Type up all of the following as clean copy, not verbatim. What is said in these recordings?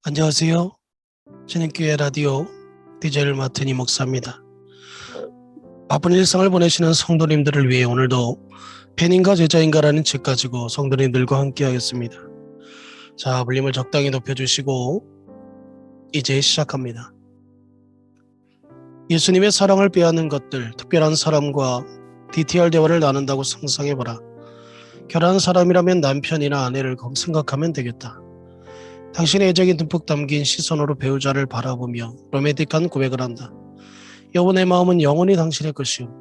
안녕하세요. 진행교회 라디오 DJ를 맡은 이 목사입니다. 바쁜 일상을 보내시는 성도님들을 위해 오늘도 팬인가 제자인가라는 책 가지고 성도님들과 함께 하겠습니다. 자, 볼륨을 적당히 높여주시고 이제 시작합니다. 예수님의 사랑을 빼앗는 것들, 특별한 사람과 DTR 대화를 나눈다고 상상해봐라. 결혼한 사람이라면 남편이나 아내를 생각하면 되겠다. 당신의 애정이 듬뿍 담긴 시선으로 배우자를 바라보며 로맨틱한 고백을 한다. 여보, 내 마음은 영원히 당신의 것이요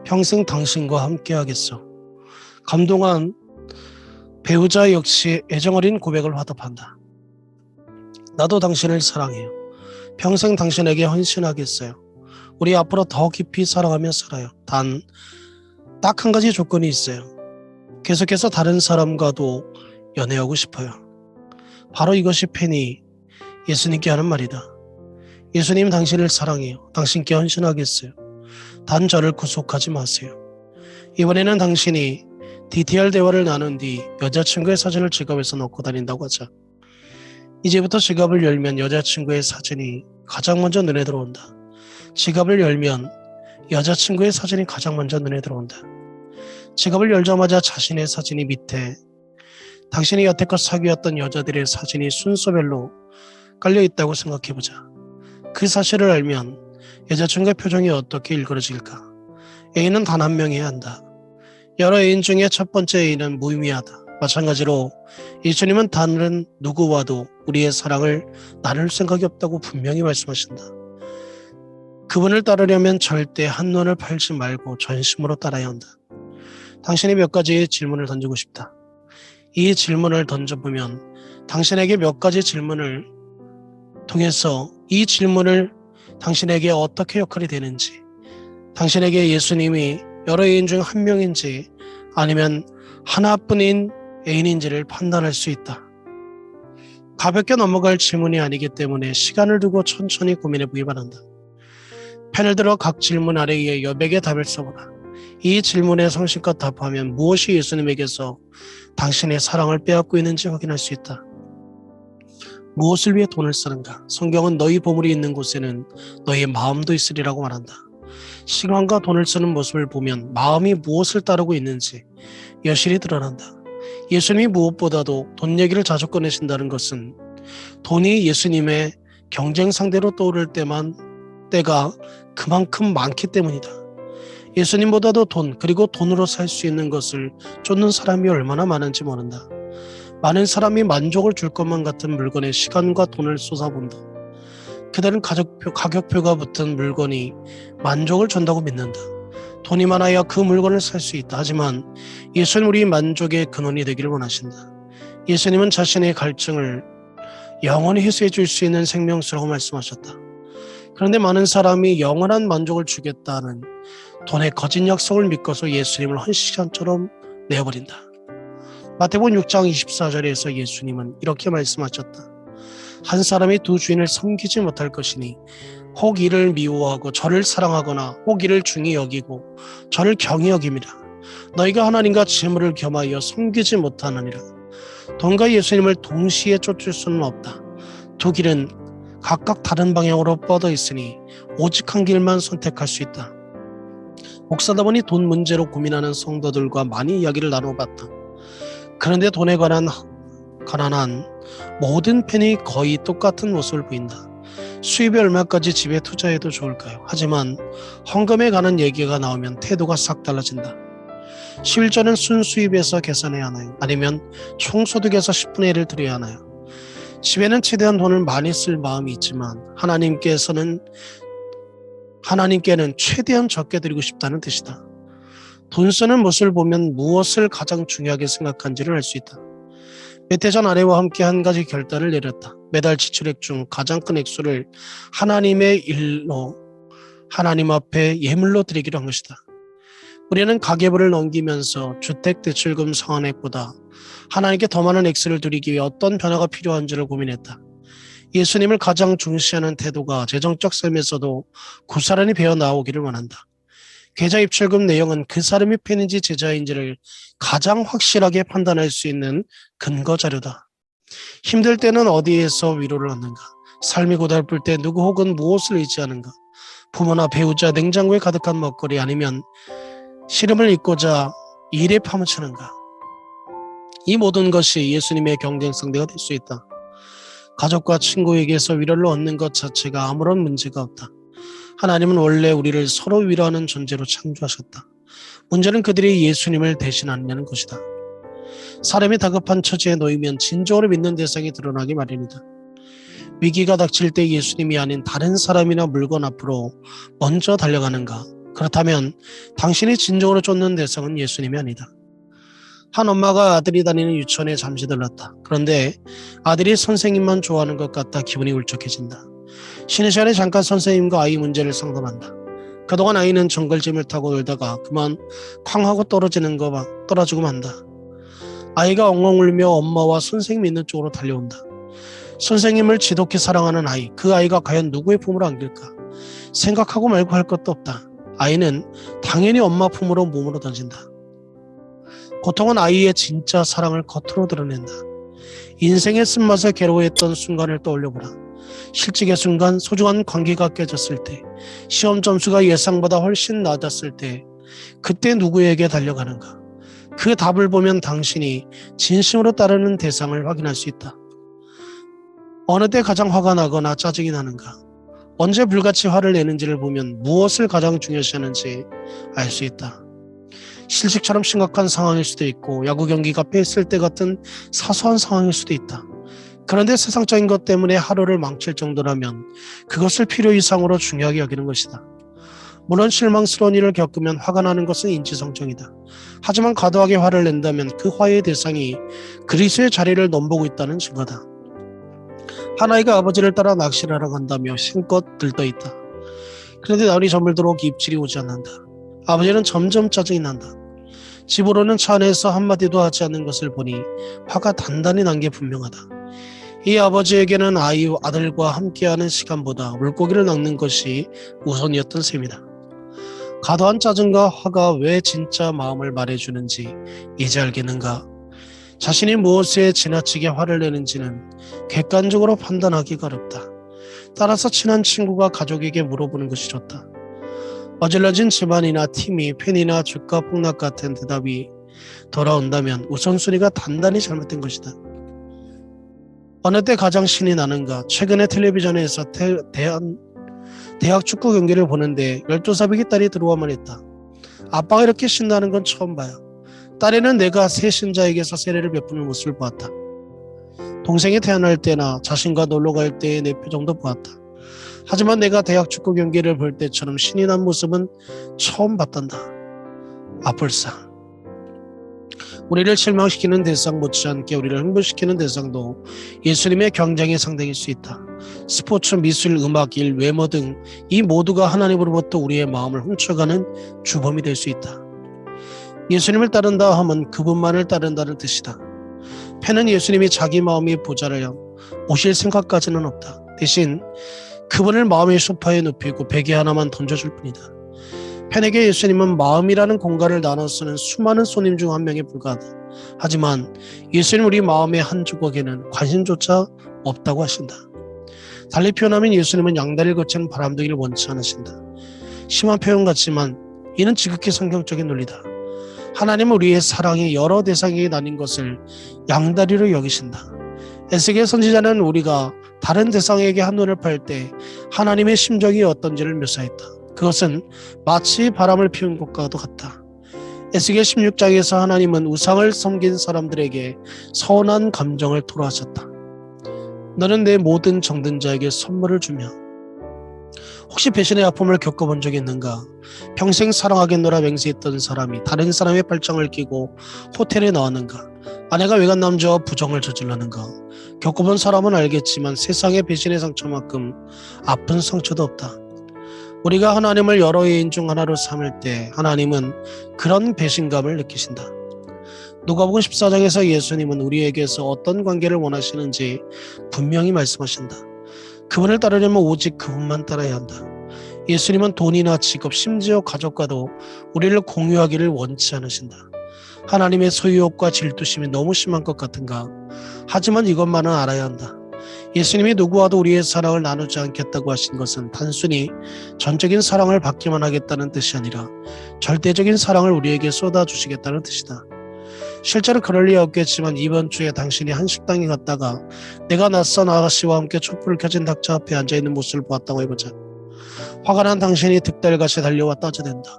평생 당신과 함께하겠어. 감동한 배우자 역시 애정어린 고백을 화답한다. 나도 당신을 사랑해요. 평생 당신에게 헌신하겠어요. 우리 앞으로 더 깊이 사랑하며 살아요. 단 딱 한 가지 조건이 있어요. 계속해서 다른 사람과도 연애하고 싶어요. 바로 이것이 팬이 예수님께 하는 말이다. 예수님, 당신을 사랑해요. 당신께 헌신하겠어요. 단 저를 구속하지 마세요. 이번에는 당신이 DTR 대화를 나눈 뒤 여자친구의 사진을 지갑에서 넣고 다닌다고 하자. 이제부터 지갑을 열면 여자친구의 사진이 가장 먼저 눈에 들어온다. 지갑을 열면 여자친구의 사진이 가장 먼저 눈에 들어온다. 지갑을 열자마자 자신의 사진이 밑에 당신이 여태껏 사귀었던 여자들의 사진이 순서별로 깔려있다고 생각해보자. 그 사실을 알면 여자친구의 표정이 어떻게 일그러질까? 애인은 단 한 명이어야 한다. 여러 애인 중에 첫 번째 애인은 무의미하다. 마찬가지로 예수님은 다른 누구와도 우리의 사랑을 나눌 생각이 없다고 분명히 말씀하신다. 그분을 따르려면 절대 한눈을 팔지 말고 전심으로 따라야 한다. 당신이 몇 가지의 질문을 던지고 싶다. 이 질문을 던져보면 당신에게 몇 가지 질문을 통해서 이 질문을 당신에게 어떻게 역할이 되는지, 당신에게 예수님이 여러 애인 중 한 명인지 아니면 하나뿐인 애인인지를 판단할 수 있다. 가볍게 넘어갈 질문이 아니기 때문에 시간을 두고 천천히 고민해 보기 바란다. 펜을 들어 각 질문 아래에 여백의 답을 써보라. 이 질문에 성실껏 답하면 무엇이 예수님에게서 당신의 사랑을 빼앗고 있는지 확인할 수 있다. 무엇을 위해 돈을 쓰는가? 성경은 너희 보물이 있는 곳에는 너희의 마음도 있으리라고 말한다. 시간과 돈을 쓰는 모습을 보면 마음이 무엇을 따르고 있는지 여실히 드러난다. 예수님이 무엇보다도 돈 얘기를 자주 꺼내신다는 것은 돈이 예수님의 경쟁 상대로 떠오를 때가 그만큼 많기 때문이다. 예수님보다도 돈, 그리고 돈으로 살 수 있는 것을 쫓는 사람이 얼마나 많은지 모른다. 많은 사람이 만족을 줄 것만 같은 물건에 시간과 돈을 쏟아본다. 그들은 가격표가 붙은 물건이 만족을 준다고 믿는다. 돈이 많아야 그 물건을 살 수 있다. 하지만 예수는 우리 만족의 근원이 되기를 원하신다. 예수님은 자신의 갈증을 영원히 해소해 줄 수 있는 생명수라고 말씀하셨다. 그런데 많은 사람이 영원한 만족을 주겠다는 돈의 거짓 약속을 믿고서 예수님을 헌시간처럼 내어버린다. 마태복음 6장 24절에서 예수님은 이렇게 말씀하셨다. 한 사람이 두 주인을 섬기지 못할 것이니 혹 이를 미워하고 저를 사랑하거나 혹 이를 중히 여기고 저를 경히 여김이라. 너희가 하나님과 재물을 겸하여 섬기지 못하느니라. 돈과 예수님을 동시에 쫓을 수는 없다. 두 길은 각각 다른 방향으로 뻗어 있으니 오직 한 길만 선택할 수 있다. 목사다 보니 돈 문제로 고민하는 성도들과 많이 이야기를 나눠봤다. 그런데 돈에 관한 모든 팬이 거의 똑같은 모습을 보인다. 수입이 얼마까지 집에 투자해도 좋을까요? 하지만 헌금에 관한 얘기가 나오면 태도가 싹 달라진다. 11조는 순수입에서 계산해야 하나요? 아니면 총소득에서 10분의 1을 드려야 하나요? 집에는 최대한 돈을 많이 쓸 마음이 있지만 하나님께는 최대한 적게 드리고 싶다는 뜻이다. 돈 쓰는 모습을 보면 무엇을 가장 중요하게 생각한지를 알 수 있다. 몇 해 전 아내와 함께 한 가지 결단을 내렸다. 매달 지출액 중 가장 큰 액수를 하나님의 일로, 하나님 앞에 예물로 드리기로 한 것이다. 우리는 가계부를 넘기면서 주택대출금 상환액보다 하나님께 더 많은 액수를 드리기 위해 어떤 변화가 필요한지를 고민했다. 예수님을 가장 중시하는 태도가 재정적 삶에서도 고스란히 배어나오기를 원한다. 계좌 입출금 내용은 그 사람이 팬인지 제자인지를 가장 확실하게 판단할 수 있는 근거 자료다. 힘들 때는 어디에서 위로를 얻는가? 삶이 고달플 때 누구 혹은 무엇을 의지하는가? 부모나 배우자, 냉장고에 가득한 먹거리 아니면 시름을 잊고자 일에 파묻히는가? 이 모든 것이 예수님의 경쟁 상대가 될 수 있다. 가족과 친구에게서 위로를 얻는 것 자체가 아무런 문제가 없다. 하나님은 원래 우리를 서로 위로하는 존재로 창조하셨다. 문제는 그들이 예수님을 대신하느냐는 것이다. 사람이 다급한 처지에 놓이면 진정으로 믿는 대상이 드러나기 마련이다. 위기가 닥칠 때 예수님이 아닌 다른 사람이나 물건 앞으로 먼저 달려가는가? 그렇다면 당신이 진정으로 쫓는 대상은 예수님이 아니다. 한 엄마가 아들이 다니는 유치원에 잠시 들렀다. 그런데 아들이 선생님만 좋아하는 것 같다 기분이 울적해진다. 쉬는 시간에 잠깐 선생님과 아이 문제를 상담한다. 그동안 아이는 정글짐을 타고 놀다가 그만 쾅 하고 떨어지고 만다. 아이가 엉엉 울며 엄마와 선생님이 있는 쪽으로 달려온다. 선생님을 지독히 사랑하는 아이, 그 아이가 과연 누구의 품으로 안길까? 생각하고 말고 할 것도 없다. 아이는 당연히 엄마 품으로 몸으로 던진다. 고통은 아이의 진짜 사랑을 겉으로 드러낸다. 인생의 쓴맛을 괴로워했던 순간을 떠올려보라. 실직의 순간, 소중한 관계가 깨졌을 때, 시험 점수가 예상보다 훨씬 낮았을 때, 그때 누구에게 달려가는가? 그 답을 보면 당신이 진심으로 따르는 대상을 확인할 수 있다. 어느 때 가장 화가 나거나 짜증이 나는가? 언제 불같이 화를 내는지를 보면 무엇을 가장 중요시하는지 알 수 있다. 실직처럼 심각한 상황일 수도 있고 야구 경기가 패했을 때 같은 사소한 상황일 수도 있다. 그런데 세상적인 것 때문에 하루를 망칠 정도라면 그것을 필요 이상으로 중요하게 여기는 것이다. 물론 실망스러운 일을 겪으면 화가 나는 것은 인지상정이다. 하지만 과도하게 화를 낸다면 그 화의 대상이 그리스도의 자리를 넘보고 있다는 증거다. 한 아이가 아버지를 따라 낚시를 하러 간다며 힘껏 들떠있다. 그런데 날이 저물도록 입질이 오지 않는다. 아버지는 점점 짜증이 난다. 집으로는 차 안에서 한마디도 하지 않는 것을 보니 화가 단단히 난 게 분명하다. 이 아버지에게는 아들과 함께하는 시간보다 물고기를 낚는 것이 우선이었던 셈이다. 과도한 짜증과 화가 왜 진짜 마음을 말해주는지 이제 알겠는가? 자신이 무엇에 지나치게 화를 내는지는 객관적으로 판단하기가 어렵다. 따라서 친한 친구가 가족에게 물어보는 것이 좋다. 어질러진 집안이나 팀이 팬이나 주가 폭락 같은 대답이 돌아온다면 우선순위가 단단히 잘못된 것이다. 어느 때 가장 신이 나는가? 최근에 텔레비전에서 대학 축구 경기를 보는데 12살배기 딸이 들어와만 했다. 아빠가 이렇게 신나는 건 처음 봐요. 딸에는 내가 새 신자에게서 세례를 베푸는 모습을 보았다. 동생이 태어날 때나 자신과 놀러 갈 때의 내 표정도 보았다. 하지만 내가 대학 축구 경기를 볼 때처럼 신이 난 모습은 처음 봤단다. 아뿔싸. 우리를 실망시키는 대상 못지않게 우리를 흥분시키는 대상도 예수님의 경쟁의 상대일 수 있다. 스포츠, 미술, 음악, 일, 외모 등 이 모두가 하나님으로부터 우리의 마음을 훔쳐가는 주범이 될 수 있다. 예수님을 따른다 하면 그분만을 따른다는 뜻이다. 팬은 예수님이 자기 마음이 보좌를 모실 생각까지는 없다. 대신 그분을 마음의 소파에 눕히고 베개 하나만 던져줄 뿐이다. 팬에게 예수님은 마음이라는 공간을 나눠 쓰는 수많은 손님 중 한 명에 불과하다. 하지만 예수님 우리 마음의 한 조각에는 관심조차 없다고 하신다. 달리 표현하면 예수님은 양다리를 거치는 바람둥이를 원치 않으신다. 심한 표현 같지만 이는 지극히 성경적인 논리다. 하나님은 우리의 사랑이 여러 대상에게 나뉜 것을 양다리로 여기신다. 에스겔 선지자는 우리가 다른 대상에게 한눈을 팔 때 하나님의 심정이 어떤지를 묘사했다. 그것은 마치 바람을 피운 것과도 같다. 에스겔 16장에서 하나님은 우상을 섬긴 사람들에게 서운한 감정을 토로하셨다. 너는 내 모든 정든 자에게 선물을 주며 혹시 배신의 아픔을 겪어본 적이 있는가? 평생 사랑하겠노라 맹세했던 사람이 다른 사람의 팔짱을 끼고 호텔에 나왔는가? 아내가 외간 남자와 부정을 저질렀는가? 겪어본 사람은 알겠지만 세상의 배신의 상처만큼 아픈 상처도 없다. 우리가 하나님을 여러 애인 중 하나로 삼을 때 하나님은 그런 배신감을 느끼신다. 누가복음 14장에서 예수님은 우리에게서 어떤 관계를 원하시는지 분명히 말씀하신다. 그분을 따르려면 오직 그분만 따라야 한다. 예수님은 돈이나 직업, 심지어 가족과도 우리를 공유하기를 원치 않으신다. 하나님의 소유욕과 질투심이 너무 심한 것 같은가? 하지만 이것만은 알아야 한다. 예수님이 누구와도 우리의 사랑을 나누지 않겠다고 하신 것은 단순히 전적인 사랑을 받기만 하겠다는 뜻이 아니라 절대적인 사랑을 우리에게 쏟아주시겠다는 뜻이다. 실제로 그럴 리 없겠지만 이번 주에 당신이 한식당에 갔다가 내가 낯선 아가씨와 함께 촛불을 켜진 닭차 앞에 앉아있는 모습을 보았다고 해보자. 화가 난 당신이 득달같이 달려와 따져댄다.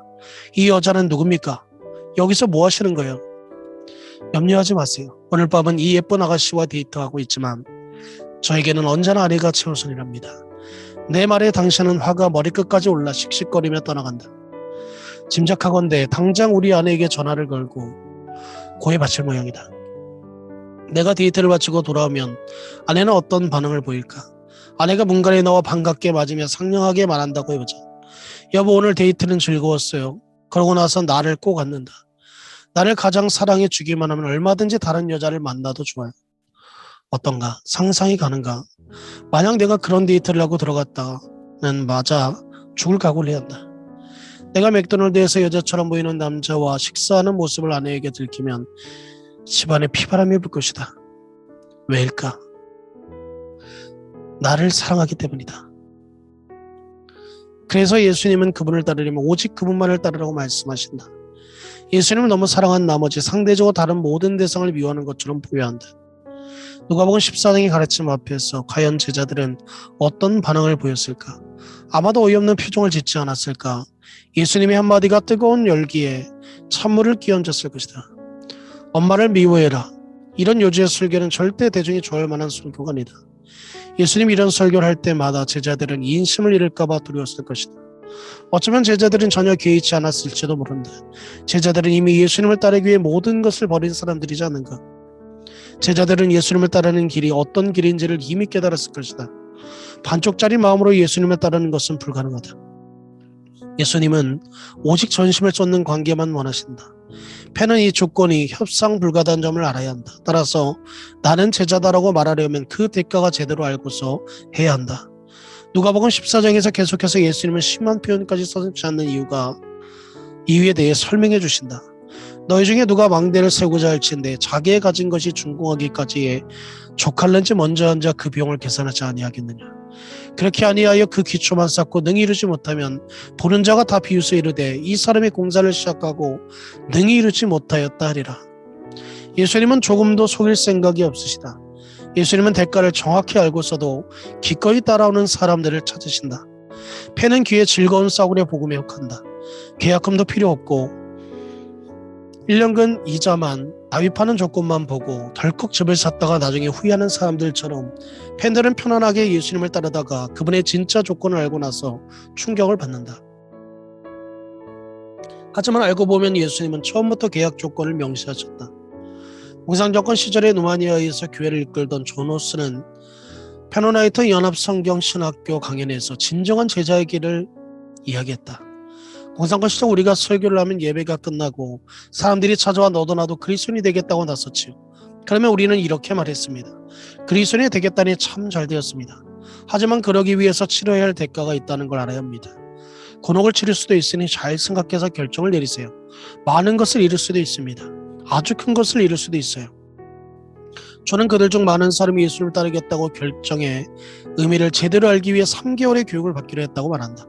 이 여자는 누굽니까? 여기서 뭐 하시는 거예요? 염려하지 마세요. 오늘 밤은 이 예쁜 아가씨와 데이트하고 있지만 저에게는 언제나 아내가 최우선이랍니다. 내 말에 당신은 화가 머리끝까지 올라 씩씩거리며 떠나간다. 짐작하건대 당장 우리 아내에게 전화를 걸고 고해 바칠 모양이다. 내가 데이트를 마치고 돌아오면 아내는 어떤 반응을 보일까? 아내가 문간에 나와 반갑게 맞으며 상냥하게 말한다고 해보자. 여보, 오늘 데이트는 즐거웠어요. 그러고 나서 나를 꼭 안는다. 나를 가장 사랑해 주기만 하면 얼마든지 다른 여자를 만나도 좋아요. 어떤가? 상상이 가는가? 만약 내가 그런 데이트를 하고 들어갔다는 맞아 죽을 각오를 해야 한다. 내가 맥도날드에서 여자처럼 보이는 남자와 식사하는 모습을 아내에게 들키면 집안에 피바람이 불 것이다. 왜일까? 나를 사랑하기 때문이다. 그래서 예수님은 그분을 따르려면 오직 그분만을 따르라고 말씀하신다. 예수님을 너무 사랑한 나머지 상대적으로 다른 모든 대상을 미워하는 것처럼 보여야 한다. 누가복음 14장의 가르침 앞에서 과연 제자들은 어떤 반응을 보였을까? 아마도 어이없는 표정을 짓지 않았을까? 예수님의 한마디가 뜨거운 열기에 찬물을 끼얹었을 것이다. 엄마를 미워해라. 이런 요지의 설교는 절대 대중이 좋아할 만한 설교가 아니다. 예수님이 이런 설교를 할 때마다 제자들은 인심을 잃을까 봐 두려웠을 것이다. 어쩌면 제자들은 전혀 개의치 않았을지도 모른다. 제자들은 이미 예수님을 따르기 위해 모든 것을 버린 사람들이지 않는가? 제자들은 예수님을 따르는 길이 어떤 길인지를 이미 깨달았을 것이다. 반쪽짜리 마음으로 예수님을 따르는 것은 불가능하다. 예수님은 오직 전심을 쏟는 관계만 원하신다. 팬은 이 조건이 협상 불가다는 점을 알아야 한다. 따라서 나는 제자다라고 말하려면 그 대가가 제대로 알고서 해야 한다. 누가복음 14장에서 계속해서 예수님은 심한 표현까지 써지 않는 이유에 대해 설명해 주신다. 너희 중에 누가 망대를 세우고자 할진대 자기의 가진 것이 준공하기까지에 족할는지 먼저 앉아 그 비용을 계산하지 아니하겠느냐. 그렇게 아니하여 그 기초만 쌓고 능히 이루지 못하면 보는 자가 다 비웃어 이르되 이 사람이 공사를 시작하고 능히 이루지 못하였다 하리라. 예수님은 조금도 속일 생각이 없으시다. 예수님은 대가를 정확히 알고서도 기꺼이 따라오는 사람들을 찾으신다. 패는 귀에 즐거운 싸구려 복음에 혹한다. 계약금도 필요 없고 1년근 이자만 납입하는 조건만 보고 덜컥 집을 샀다가 나중에 후회하는 사람들처럼 팬들은 편안하게 예수님을 따르다가 그분의 진짜 조건을 알고 나서 충격을 받는다. 하지만 알고 보면 예수님은 처음부터 계약 조건을 명시하셨다. 공산정권 시절에 루마니아에서 교회를 이끌던 존 호스는 페노나이트 연합성경신학교 강연에서 진정한 제자의 길을 이야기했다. 공산권 시절 우리가 설교를 하면 예배가 끝나고 사람들이 찾아와 너도 나도 그리스도인이 되겠다고 나섰지요. 그러면 우리는 이렇게 말했습니다. 그리스도인이 되겠다니 참 잘 되었습니다. 하지만 그러기 위해서 치러야 할 대가가 있다는 걸 알아야 합니다. 곤혹을 치를 수도 있으니 잘 생각해서 결정을 내리세요. 많은 것을 잃을 수도 있습니다. 아주 큰 것을 잃을 수도 있어요. 저는 그들 중 많은 사람이 예수를 따르겠다고 결정해 의미를 제대로 알기 위해 3개월의 교육을 받기로 했다고 말한다.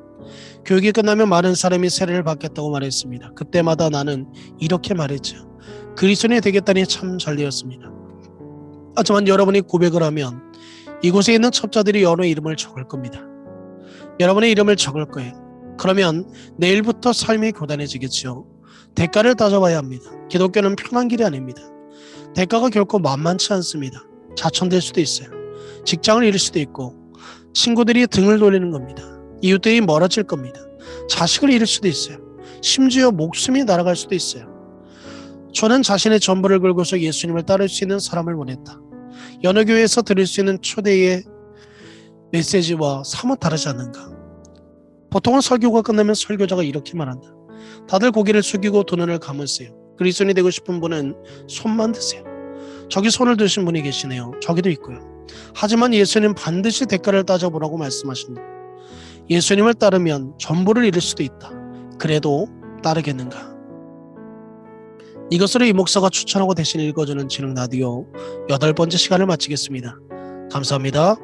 교육이 끝나면 많은 사람이 세례를 받겠다고 말했습니다. 그때마다 나는 이렇게 말했죠. 그리스도인이 되겠다니 참 잘 되었습니다. 하지만 여러분이 고백을 하면 이곳에 있는 첩자들이 여러 이름을 적을 겁니다. 여러분의 이름을 적을 거예요. 그러면 내일부터 삶이 고단해지겠죠. 대가를 따져봐야 합니다. 기독교는 편한 길이 아닙니다. 대가가 결코 만만치 않습니다. 자천될 수도 있어요. 직장을 잃을 수도 있고 친구들이 등을 돌리는 겁니다. 이웃들이 멀어질 겁니다. 자식을 잃을 수도 있어요. 심지어 목숨이 날아갈 수도 있어요. 저는 자신의 전부를 걸고서 예수님을 따를 수 있는 사람을 원했다. 여느 교회에서 들을 수 있는 초대의 메시지와 사뭇 다르지 않는가. 보통은 설교가 끝나면 설교자가 이렇게 말한다. 다들 고개를 숙이고 두 눈을 감으세요. 그리스도인이 되고 싶은 분은 손만 드세요. 저기 손을 드신 분이 계시네요. 저기도 있고요. 하지만 예수님 반드시 대가를 따져보라고 말씀하신다. 예수님을 따르면 전부를 잃을 수도 있다. 그래도 따르겠는가? 이것으로 이 목사가 추천하고 대신 읽어주는 진흥 라디오 8번째 시간을 마치겠습니다. 감사합니다.